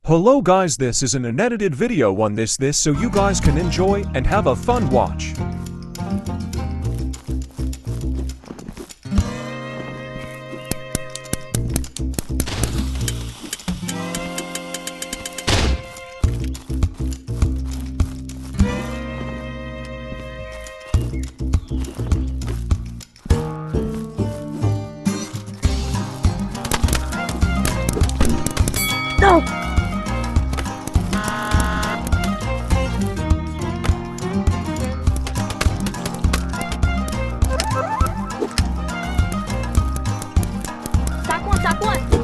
Hello guys, this is an unedited video on this so you guys can enjoy and have a fun watch. No! Sack one!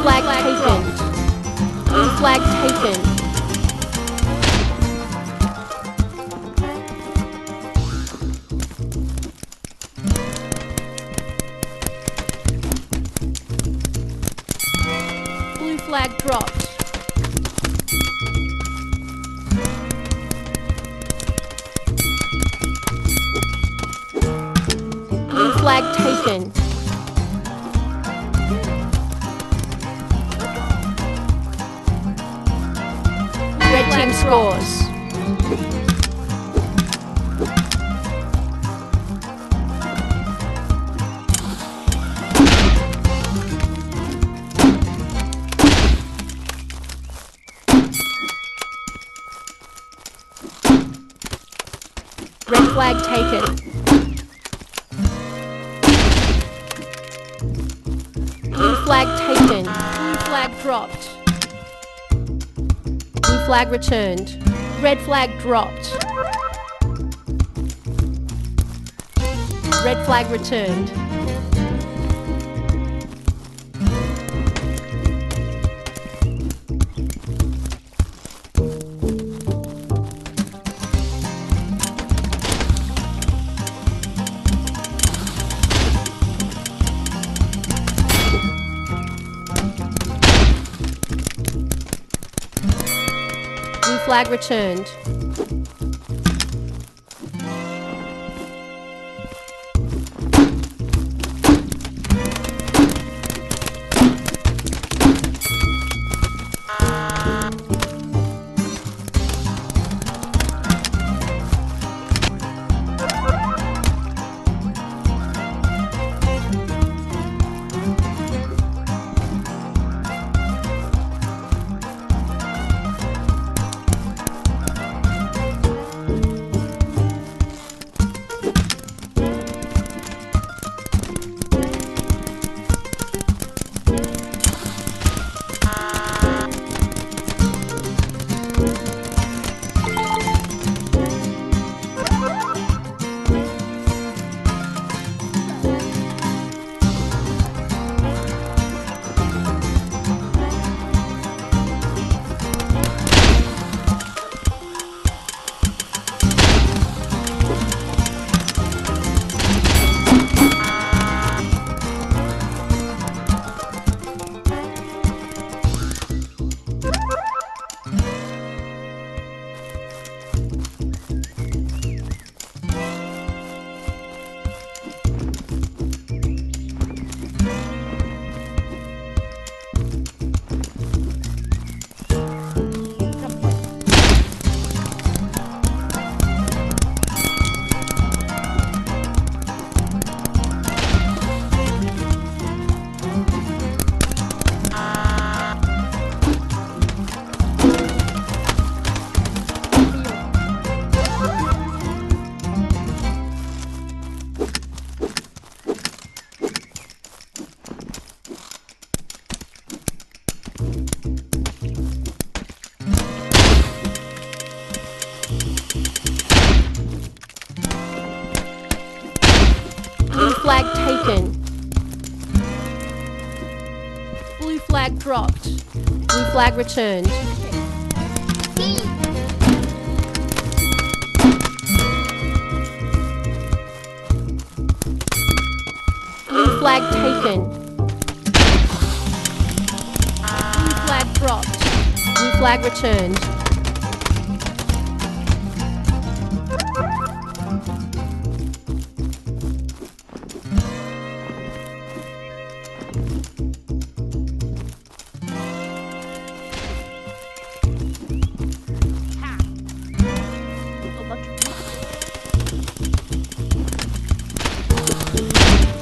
Flag taken. Flag taken. Blue flag dropped. Blue flag taken. Red team scores. Red flag taken. Blue flag taken. Blue flag dropped. Blue flag returned. Red flag dropped. Red flag returned. Blue flag returned. dropped. Blue flag returned. Blue flag taken. Blue flag dropped. Blue flag returned.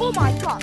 Oh my god!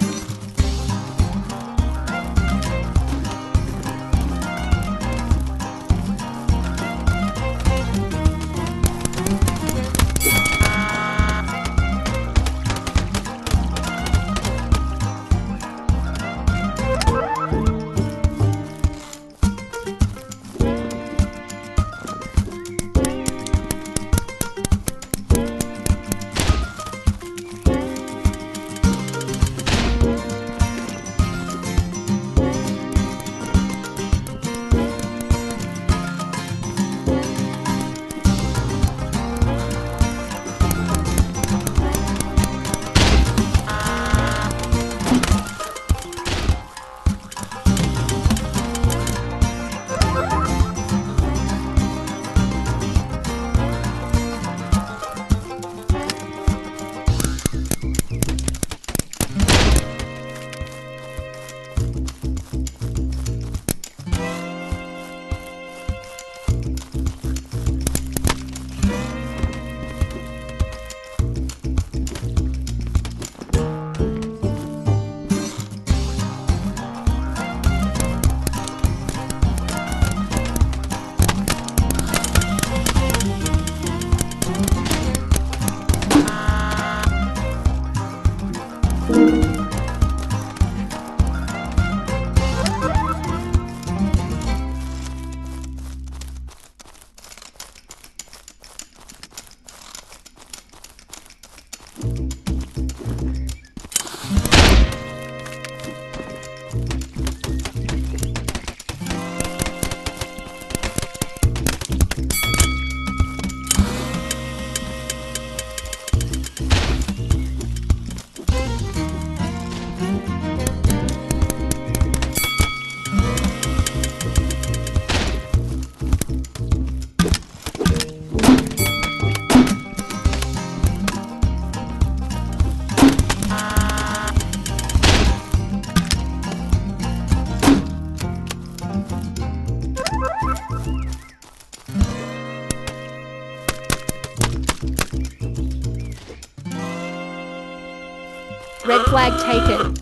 Red flag taken.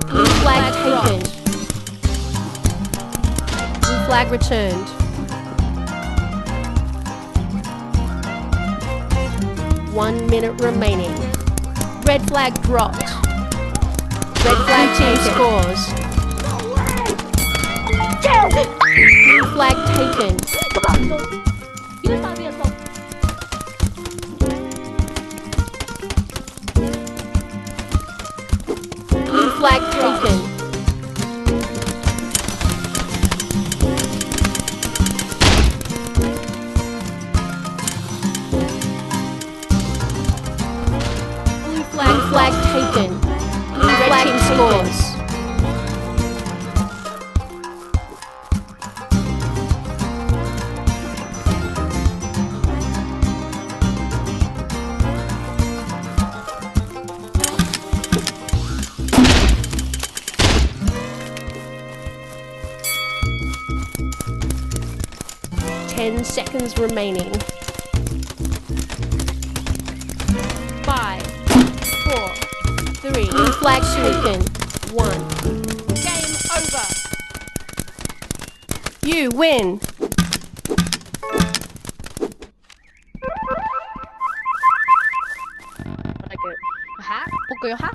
Blue flag taken. Blue flag returned. 1 minute remaining. Red flag dropped. Red flag team scores. Blue flag taken. Blue flag taken. Blue flag taken. Blue flag team scores. Ten seconds remaining. 5, 4, 3. Blue flag taken. 1. Game over! You win. Like a hat? Book your hat?